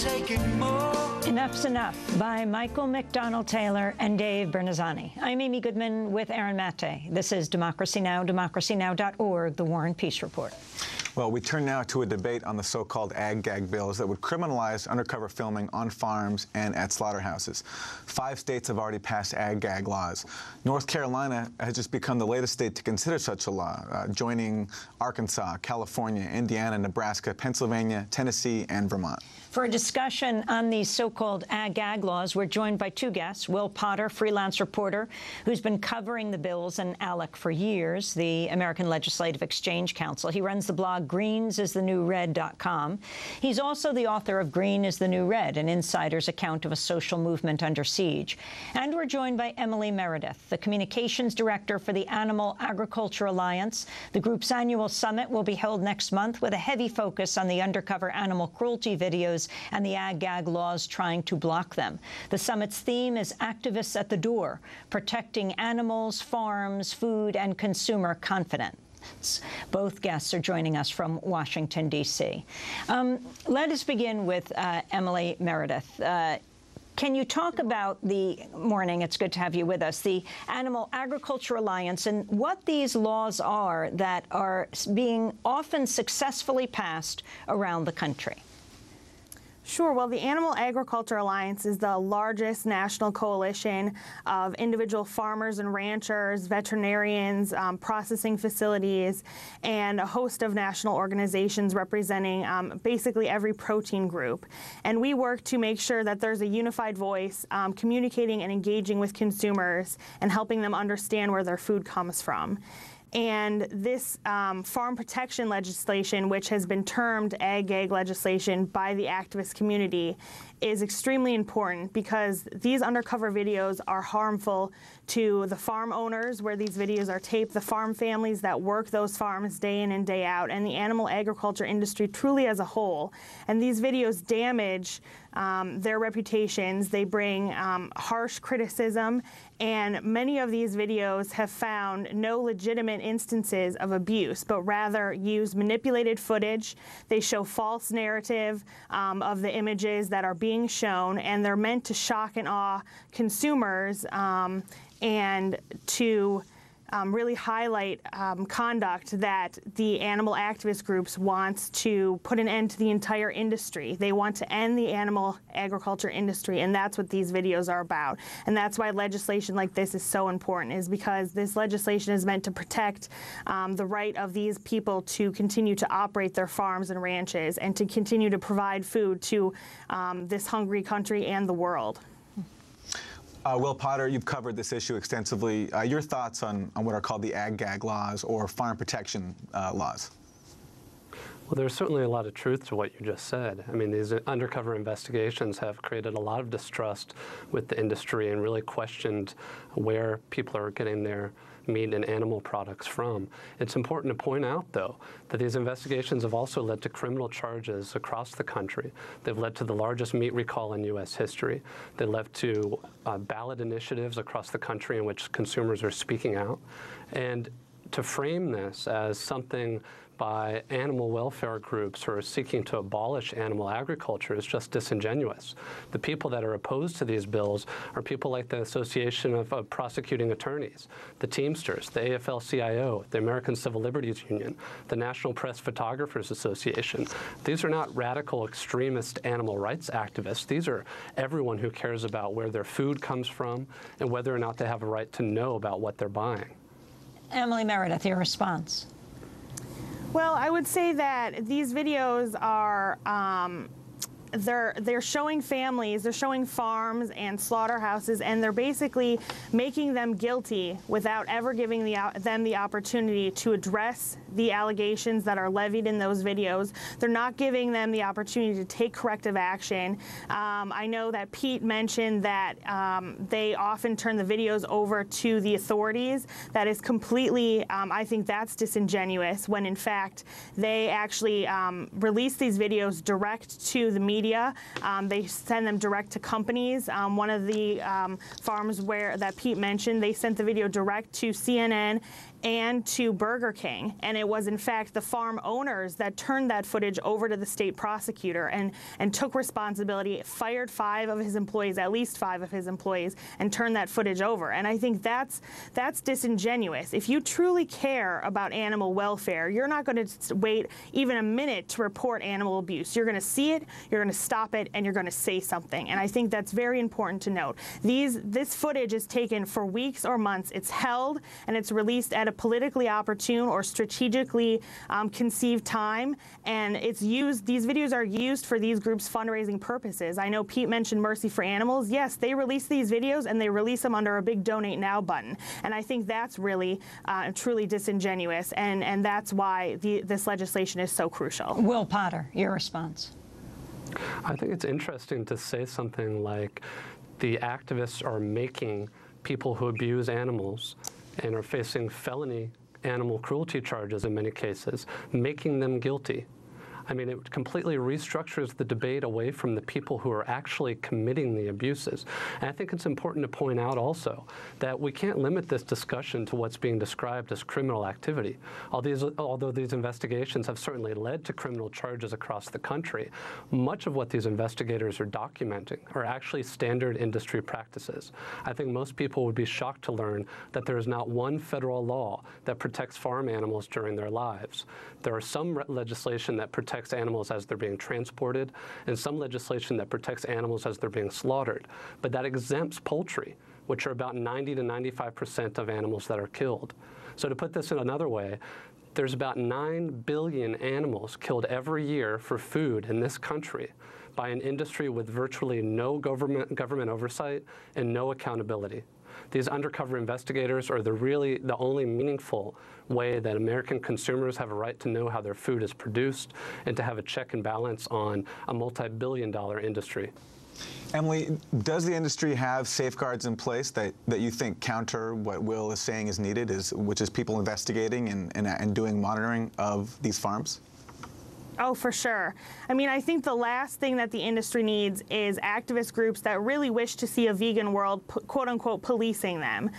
taking more. Enough's Enough by Michael McDonald Taylor and Dave Bernazzani. I'm Amy Goodman with Aaron Maté. This is Democracy Now!, democracynow.org, The War and Peace Report. Well, we turn now to a debate on the so-called ag-gag bills that would criminalize undercover filming on farms and at slaughterhouses. 5 states have already passed ag-gag laws. North Carolina has just become the latest state to consider such a law, joining Arkansas, California, Indiana, Nebraska, Pennsylvania, Tennessee, and Vermont. For a discussion on these so-called ag-gag laws, we're joined by 2 guests. Will Potter, freelance reporter, who's been covering the bills and ALEC for years, the American Legislative Exchange Council. He runs the blog greensisthenewred.com. He's also the author of Green is the New Red, an insider's account of a social movement under siege. And we're joined by Emily Meredith, the communications director for the Animal Agriculture Alliance. The group's annual summit will be held next month with a heavy focus on the undercover animal cruelty videos and the ag-gag laws trying to block them. The summit's theme is Activists at the Door, protecting animals, farms, food, and consumer confidence. Both guests are joining us from Washington, D.C. Let us begin with Emily Meredith. Can you talk about it's good to have you with us, the Animal Agriculture Alliance and what these laws are that are being often successfully passed around the country? Sure. Well, the Animal Agriculture Alliance is the largest national coalition of individual farmers and ranchers, veterinarians, processing facilities, and a host of national organizations representing basically every protein group. And we work to make sure that there's a unified voice communicating and engaging with consumers and helping them understand where their food comes from. And this farm protection legislation, which has been termed ag-gag legislation by the activist community, is extremely important because these undercover videos are harmful to the farm owners where these videos are taped, the farm families that work those farms day in and day out, and the animal agriculture industry truly as a whole. And these videos damage their reputations. They bring harsh criticism, and many of these videos have found no legitimate instances of abuse, but rather use manipulated footage. They show false narrative of the images that are being shown, and they're meant to shock and awe consumers and to really highlight conduct that the animal activist groups wants to put an end to the entire industry. They want to end the animal agriculture industry, and that's what these videos are about. And that's why legislation like this is so important, is because this legislation is meant to protect the right of these people to continue to operate their farms and ranches and to continue to provide food to this hungry country and the world. Will Potter, you've covered this issue extensively. Your thoughts on what are called the ag-gag laws or farm protection laws? Well, there's certainly a lot of truth to what you just said. I mean, these undercover investigations have created a lot of distrust with the industry and really questioned where people are getting their meat and animal products from. It's important to point out, though, that these investigations have also led to criminal charges across the country. They've led to the largest meat recall in U.S. history. They led to ballot initiatives across the country in which consumers are speaking out. And to frame this as something by animal welfare groups who are seeking to abolish animal agriculture is just disingenuous. The people that are opposed to these bills are people like the Association of Prosecuting Attorneys, the Teamsters, the AFL-CIO, the American Civil Liberties Union, the National Press Photographers Association. These are not radical extremist animal rights activists. These are everyone who cares about where their food comes from and whether or not they have a right to know about what they're buying. Emily Meredith, your response. Well, I would say that these videos are they're showing families, they're showing farms and slaughterhouses, and they're basically making them guilty without ever giving them the opportunity to address the allegations that are levied in those videos. They're not giving them the opportunity to take corrective action. I know that Pete mentioned that they often turn the videos over to the authorities. That is completely, I think that's disingenuous, when in fact they actually release these videos direct to the media. They send them direct to companies. One of the farms that Pete mentioned, they sent the video direct to CNN and to Burger King. And it was, in fact, the farm owners that turned that footage over to the state prosecutor and took responsibility, fired 5 of his employees, at least 5 of his employees, and turned that footage over. And I think that's disingenuous. If you truly care about animal welfare, you're not going to wait even a minute to report animal abuse. You're going to see it, you're going to stop it, and you're going to say something. And I think that's very important to note. This footage is taken for weeks or months. It's held and it's released at a politically opportune or strategically conceived time, and it's used. These videos are used for these groups' fundraising purposes. I know Pete mentioned Mercy for Animals. Yes, they release these videos and they release them under a big Donate Now button, and I think that's really truly disingenuous, and that's why this legislation is so crucial. Will Potter, your response. I think it's interesting to say something like the activists are making people who abuse animals and are facing felony animal cruelty charges in many cases, making them guilty. I mean, it completely restructures the debate away from the people who are actually committing the abuses. And I think it's important to point out also that we can't limit this discussion to what's being described as criminal activity. Although these investigations have certainly led to criminal charges across the country, much of what these investigators are documenting are actually standard industry practices. I think most people would be shocked to learn that there is not one federal law that protects farm animals during their lives. There are some legislation that protects animals as they're being transported, and some legislation that protects animals as they're being slaughtered. But that exempts poultry, which are about 90 to 95% of animals that are killed. So to put this in another way, there's about 9 billion animals killed every year for food in this country by an industry with virtually no government oversight and no accountability. These undercover investigators are the only meaningful way that American consumers have a right to know how their food is produced and to have a check and balance on a multi-billion-dollar industry. Emily, does the industry have safeguards in place that you think counter what Will is saying is needed, which is people investigating and doing monitoring of these farms? Oh, for sure. I mean, I think the last thing that the industry needs is activist groups that really wish to see a vegan world, quote unquote, policing them.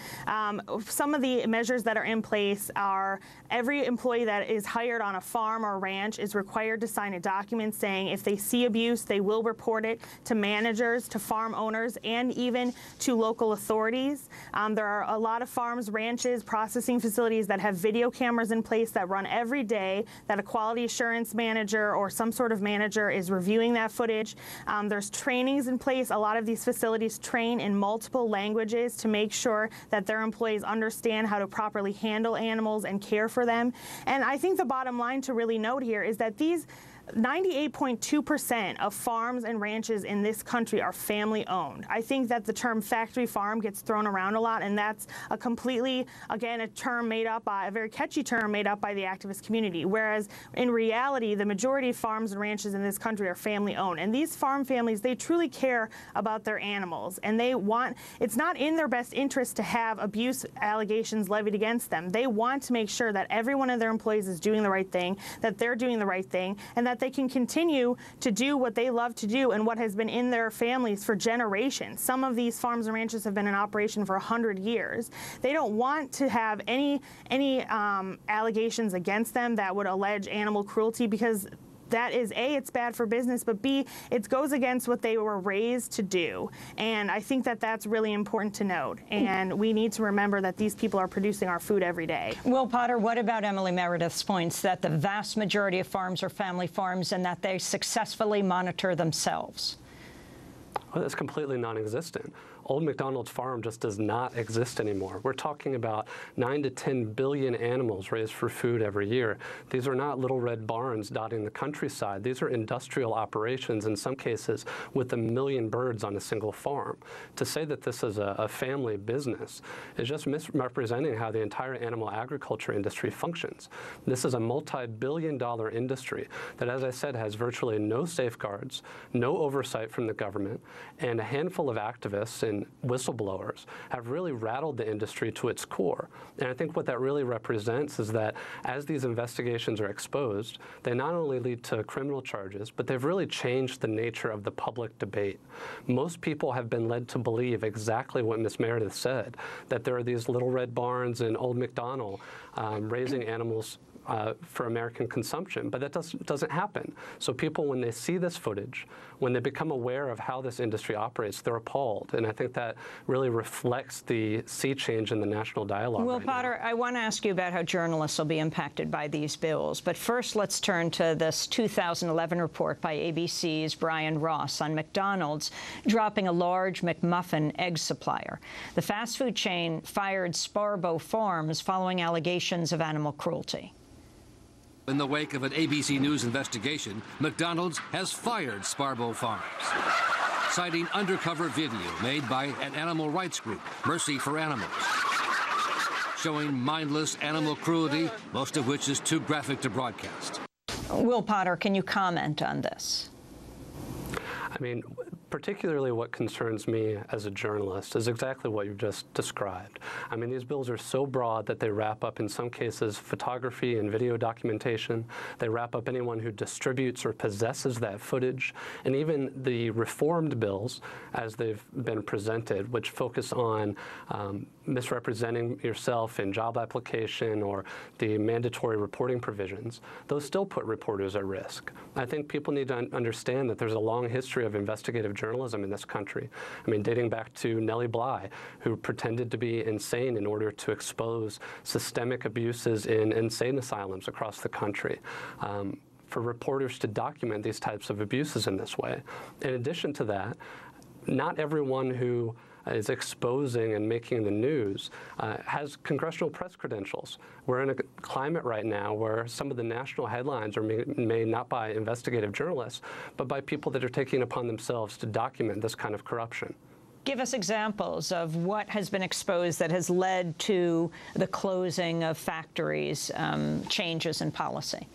Some of the measures that are in place are every employee that is hired on a farm or ranch is required to sign a document saying if they see abuse, they will report it to managers, to farm owners, and even to local authorities. There are a lot of farms, ranches, processing facilities that have video cameras in place that run every day, that a quality assurance manager or some sort of manager is reviewing that footage. There's trainings in place. A lot of these facilities train in multiple languages to make sure that their employees understand how to properly handle animals and care for them. And I think the bottom line to really note here is that these 98.2% of farms and ranches in this country are family-owned. I think that the term factory farm gets thrown around a lot, and that's a completely, again, a term made up by, a very catchy term made up by the activist community, whereas in reality, the majority of farms and ranches in this country are family-owned. And these farm families, they truly care about their animals, and they want, it's not in their best interest to have abuse allegations levied against them. They want to make sure that every one of their employees is doing the right thing, that they're doing the right thing, and that they can continue to do what they love to do and what has been in their families for generations. Some of these farms and ranches have been in operation for 100 years. They don't want to have any allegations against them that would allege animal cruelty, because that is, A, it's bad for business, but B, it goes against what they were raised to do. And I think that that's really important to note. And we need to remember that these people are producing our food every day. Will Potter, what about Emily Meredith's points that the vast majority of farms are family farms and that they successfully monitor themselves? Well, that's completely non-existent. Old McDonald's farm just does not exist anymore. We're talking about 9 to 10 billion animals raised for food every year. These are not little red barns dotting the countryside. These are industrial operations, in some cases, with 1 million birds on a single farm. To say that this is a family business is just misrepresenting how the entire animal agriculture industry functions. This is a multi-billion-dollar industry that, as I said, has virtually no safeguards, no oversight from the government, and a handful of activists in and whistleblowers have really rattled the industry to its core. And I think what that really represents is that as these investigations are exposed, they not only lead to criminal charges, but they've really changed the nature of the public debate. Most people have been led to believe exactly what Ms. Meredith said, that there are these little red barns in Old McDonald raising animals for American consumption, but that doesn't happen. So people, when they see this footage, when they become aware of how this industry operates, they're appalled. And I think that really reflects the sea change in the national dialogue. Will right Potter, now. I want to ask you about how journalists will be impacted by these bills. But first, let's turn to this 2011 report by ABC's Brian Ross on McDonald's dropping a large McMuffin egg supplier. The fast food chain fired Sparbo Farms following allegations of animal cruelty. In the wake of an ABC News investigation, McDonald's has fired Sparbo Farms, citing undercover video made by an animal rights group, Mercy for Animals, showing mindless animal cruelty, most of which is too graphic to broadcast. Will Potter, can you comment on this? I mean, particularly what concerns me as a journalist is exactly what you've just described. I mean, these bills are so broad that they wrap up, in some cases, photography and video documentation. They wrap up anyone who distributes or possesses that footage. And even the reformed bills, as they've been presented, which focus on misrepresenting yourself in job application or the mandatory reporting provisions, those still put reporters at risk. I think people need to understand that there's a long history of investigative journalism in this country. I mean, dating back to Nellie Bly, who pretended to be insane in order to expose systemic abuses in insane asylums across the country. For reporters to document these types of abuses in this way. In addition to that, not everyone who is exposing and making the news has congressional press credentials. We're in a climate right now where some of the national headlines are made not by investigative journalists, but by people that are taking upon themselves to document this kind of corruption. Give us examples of what has been exposed that has led to the closing of factories, changes in policy.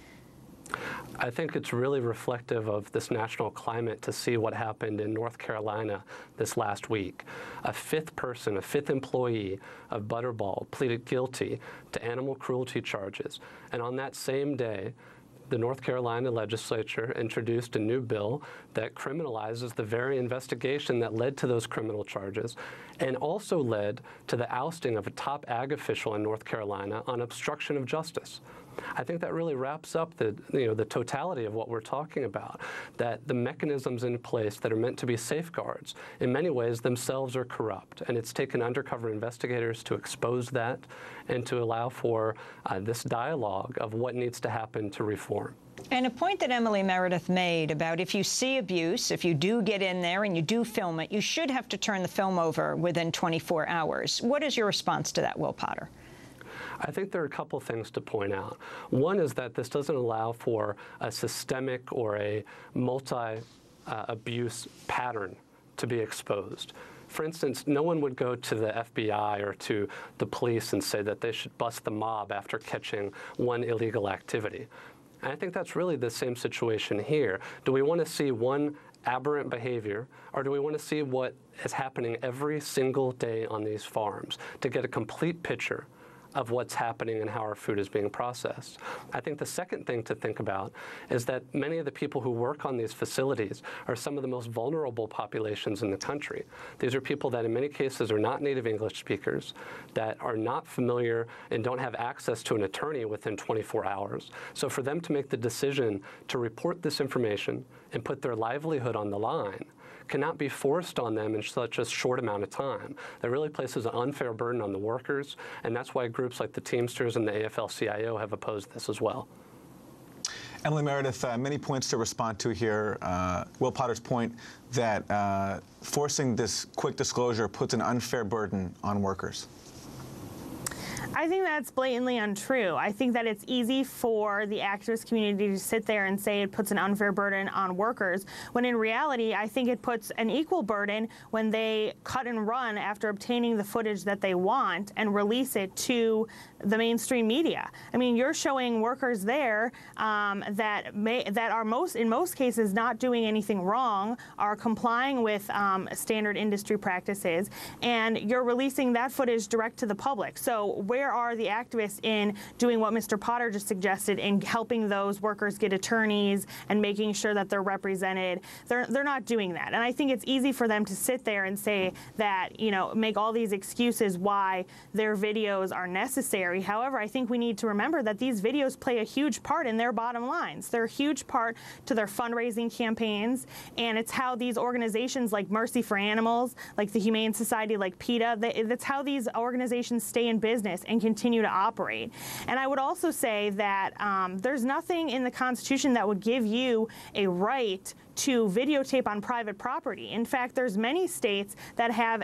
I think it's really reflective of this national climate to see what happened in North Carolina this last week. A fifth employee of Butterball pleaded guilty to animal cruelty charges. And on that same day, the North Carolina legislature introduced a new bill that criminalizes the very investigation that led to those criminal charges and also led to the ousting of a top ag official in North Carolina on obstruction of justice. I think that really wraps up the totality of what we're talking about, that the mechanisms in place that are meant to be safeguards in many ways themselves are corrupt. And it's taken undercover investigators to expose that and to allow for this dialogue of what needs to happen to reform. And a point that Emily Meredith made about if you see abuse, if you do get in there and you do film it, you should have to turn the film over within 24 hours. What is your response to that, Will Potter? I think there are a couple things to point out. One is that this doesn't allow for a systemic or a multi-abuse pattern to be exposed. For instance, no one would go to the FBI or to the police and say that they should bust the mob after catching one illegal activity. And I think that's really the same situation here. Do we want to see one aberrant behavior, or do we want to see what is happening every single day on these farms to get a complete picture of what's happening and how our food is being processed? I think the second thing to think about is that many of the people who work on these facilities are some of the most vulnerable populations in the country. These are people that in many cases are not native English speakers, that are not familiar and don't have access to an attorney within 24 hours. So for them to make the decision to report this information and put their livelihood on the line cannot be forced on them in such a short amount of time. That really places an unfair burden on the workers, and that's why groups like the Teamsters and the AFL-CIO have opposed this as well. Emily Meredith, many points to respond to here. Will Potter's point that forcing this quick disclosure puts an unfair burden on workers. I think that's blatantly untrue. I think that it's easy for the activist community to sit there and say it puts an unfair burden on workers, when in reality, I think it puts an equal burden when they cut and run after obtaining the footage that they want and release it to the mainstream media. I mean, you're showing workers there that are in most cases not doing anything wrong, are complying with standard industry practices, and you're releasing that footage direct to the public. So where are the activists in doing what Mr. Potter just suggested, in helping those workers get attorneys and making sure that they're represented? They're not doing that. And I think it's easy for them to sit there and say that, you know, make all these excuses why their videos are necessary. However, I think we need to remember that these videos play a huge part in their bottom lines. They're a huge part to their fundraising campaigns, and it's how these organizations like Mercy for Animals, like the Humane Society, like PETA, that's how these organizations stay in business and continue to operate. And I would also say that there's nothing in the Constitution that would give you a right to videotape on private property. In fact, there's many states that have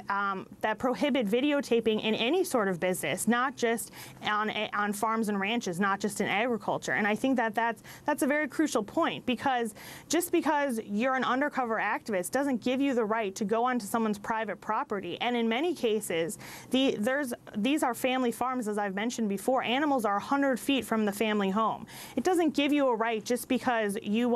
that prohibit videotaping in any sort of business, not just on farms and ranches, not just in agriculture. And I think that that's a very crucial point, because just because you're an undercover activist doesn't give you the right to go onto someone's private property. And in many cases, these are family farms, as I've mentioned before. Animals are 100 feet from the family home. It doesn't give you a right just because you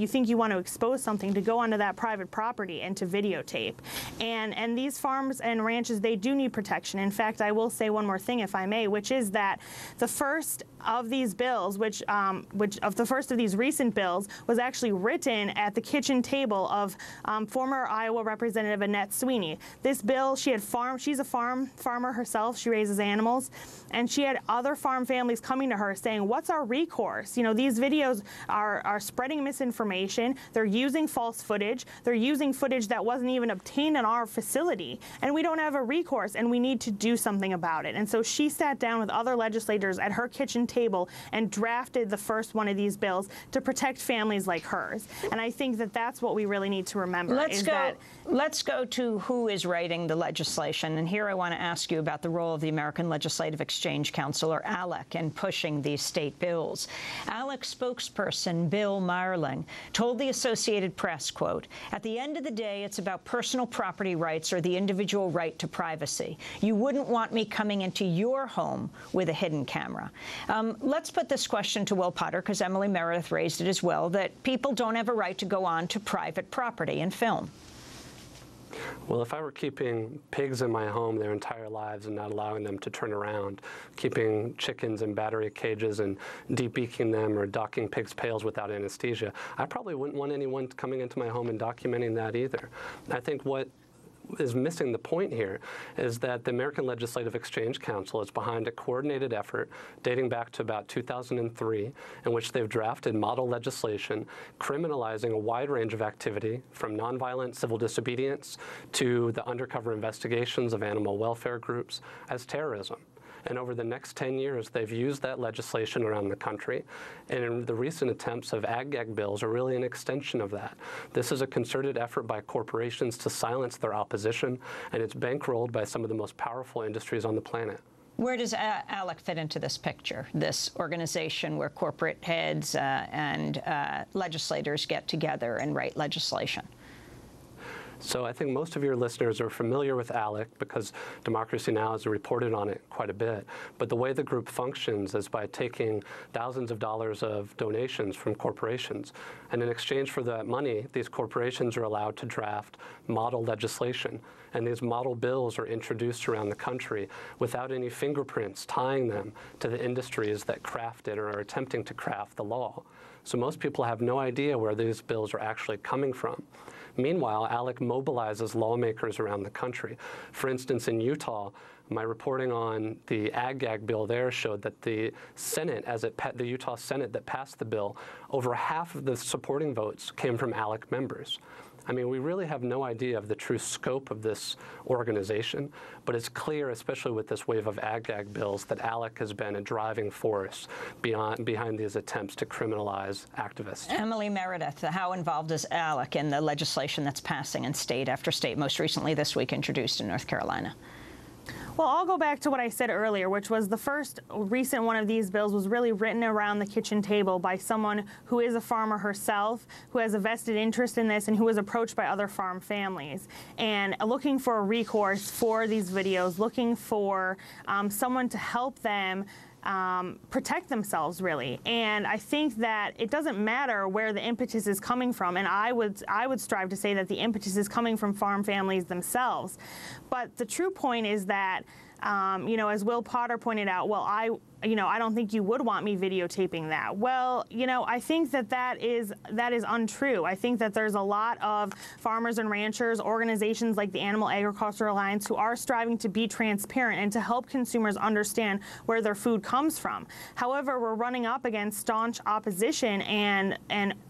think you want to expose something to go onto that private property and to videotape. And these farms and ranches, they do need protection. In fact, I will say one more thing, if I may, which is that the first of these bills, the first of these recent bills, was actually written at the kitchen table of former Iowa Representative Annette Sweeney. This bill, she's a farmer herself. She raises animals, and she had other farm families coming to her saying, "What's our recourse? You know, these videos are spreading misinformation. They're using false footage. They're using footage that wasn't even obtained in our facility, and we don't have a recourse, and we need to do something about it." And so she sat down with other legislators at her kitchen table and drafted the first one of these bills to protect families like hers. And I think that that's what we really need to remember. Let's go to who is writing the legislation. And here I want to ask you about the role of the American Legislative Exchange Council, or ALEC, in pushing these state bills. ALEC spokesperson Bill Meierling told the Associated Press, quote, "At the end of the day, it's about personal property rights or the individual right to privacy. You wouldn't want me coming into your home with a hidden camera." Let's put this question to Will Potter, because Emily Meredith raised it as well, that people don't have a right to go on to private property and film. Well, if I were keeping pigs in my home their entire lives and not allowing them to turn around, keeping chickens in battery cages and debeaking them or docking pigs' pails without anesthesia, I probably wouldn't want anyone coming into my home and documenting that either. I think what is missing the point here is that the American Legislative Exchange Council is behind a coordinated effort dating back to about 2003, in which they've drafted model legislation criminalizing a wide range of activity, from nonviolent civil disobedience to the undercover investigations of animal welfare groups, as terrorism. And over the next 10 years, they've used that legislation around the country. And the recent attempts of ag-gag bills are really an extension of that. This is a concerted effort by corporations to silence their opposition, and it's bankrolled by some of the most powerful industries on the planet. Where does ALEC fit into this picture, this organization where corporate heads and legislators get together and write legislation? So I think most of your listeners are familiar with ALEC because Democracy Now! Has reported on it quite a bit. But the way the group functions is by taking thousands of dollars of donations from corporations. And in exchange for that money, these corporations are allowed to draft model legislation. And these model bills are introduced around the country without any fingerprints tying them to the industries that crafted or are attempting to craft the law. So most people have no idea where these bills are actually coming from. Meanwhile, ALEC mobilizes lawmakers around the country. For instance, in Utah, my reporting on the ag-gag bill there showed that the Senate, the Utah Senate that passed the bill, over half of the supporting votes came from ALEC members. I mean, we really have no idea of the true scope of this organization, but it's clear, especially with this wave of ag-gag bills, that ALEC has been a driving force behind these attempts to criminalize activists. Emily Meredith, how involved is ALEC in the legislation that's passing in state after state, most recently this week introduced in North Carolina? Well, I'll go back to what I said earlier, which was the first recent one of these bills was really written around the kitchen table by someone who is a farmer herself, who has a vested interest in this, and who was approached by other farm families, and looking for a recourse for these videos, looking for someone to help them protect themselves, really. And I think that it doesn't matter where the impetus is coming from, and I would strive to say that the impetus is coming from farm families themselves. But the true point is that, you know, as Will Potter pointed out, well, I don't think you would want me videotaping that. Well, you know, I think that is untrue. I think that there's a lot of farmers and ranchers, organizations like the Animal Agriculture Alliance, who are striving to be transparent and to help consumers understand where their food comes from. However, we're running up against staunch opposition and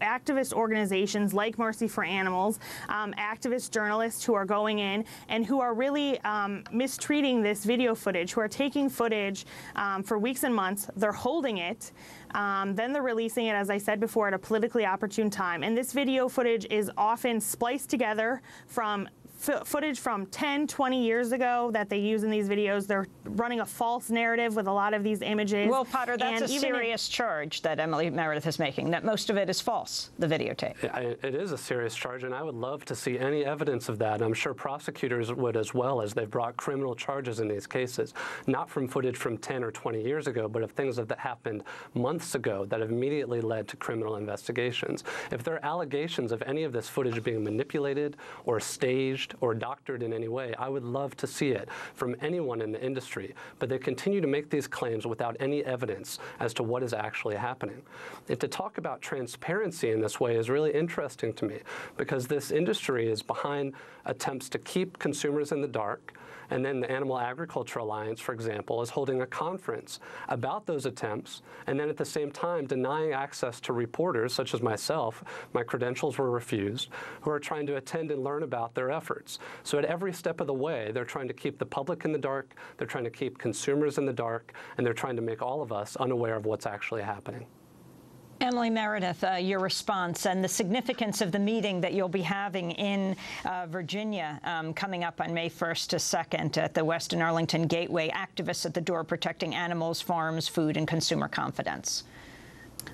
activist organizations like Mercy for Animals, activist journalists who are going in and who are really mistreating this video footage, who are taking footage for weeks and months, they're holding it, then they're releasing it, as I said before, at a politically opportune time. And this video footage is often spliced together from footage from 10, 20 years ago that they use in these videos. They're running a false narrative with a lot of these images. Well, Potter, that's a serious charge that Emily Meredith is making, that most of it is false, the videotape. It is a serious charge, and I would love to see any evidence of that. I'm sure prosecutors would as well, as they've brought criminal charges in these cases, not from footage from 10 or 20 years ago, but of things that happened months ago that have immediately led to criminal investigations. If there are allegations of any of this footage being manipulated or staged or doctored in any way, I would love to see it from anyone in the industry, but they continue to make these claims without any evidence as to what is actually happening. And to talk about transparency in this way is really interesting to me, because this industry is behind attempts to keep consumers in the dark. And then the Animal Agriculture Alliance, for example, is holding a conference about those attempts, and then at the same time denying access to reporters such as myself. My credentials were refused, who are trying to attend and learn about their efforts. So at every step of the way, they're trying to keep the public in the dark, they're trying to keep consumers in the dark, and they're trying to make all of us unaware of what's actually happening. Emily Meredith, your response and the significance of the meeting that you'll be having in Virginia coming up on May 1st to 2nd at the Weston Arlington Gateway, activists at the door protecting animals, farms, food, and consumer confidence.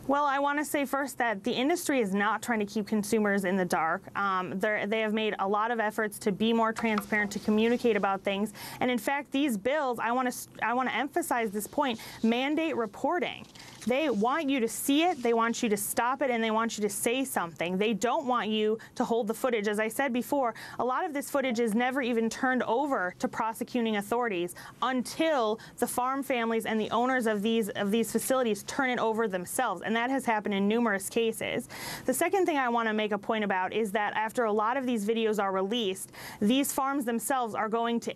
Well, I want to say first that the industry is not trying to keep consumers in the dark. They have made a lot of efforts to be more transparent, to communicate about things. And in fact, these bills, I want to emphasize this point, mandate reporting. They want you to see it, they want you to stop it, and they want you to say something. They don't want you to hold the footage. As I said before, a lot of this footage is never even turned over to prosecuting authorities until the farm families and the owners of these facilities turn it over themselves, and that has happened in numerous cases. The second thing I want to make a point about is that after a lot of these videos are released, these farms themselves are going to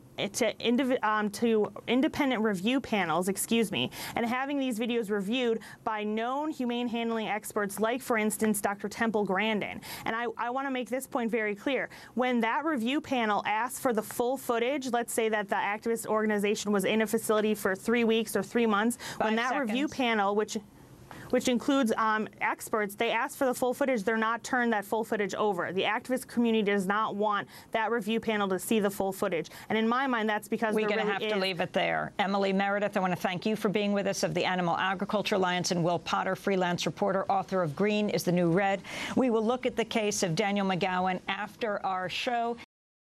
independent review panels, and having these videos reviewed by known humane handling experts like, for instance, Dr. Temple Grandin. And I want to make this point very clear. When that review panel asks for the full footage, let's say that the activist organization was in a facility for 3 weeks or 3 months, when that review panel, which includes experts, they ask for the full footage, they're not turned that full footage over. The activist community does not want that review panel to see the full footage. And in my mind, that's because we're going to have to leave it there. Emily Meredith, I want to thank you for being with us, of the Animal Agriculture Alliance, and Will Potter, freelance reporter, author of Green is the New Red. We will look at the case of Daniel McGowan after our show.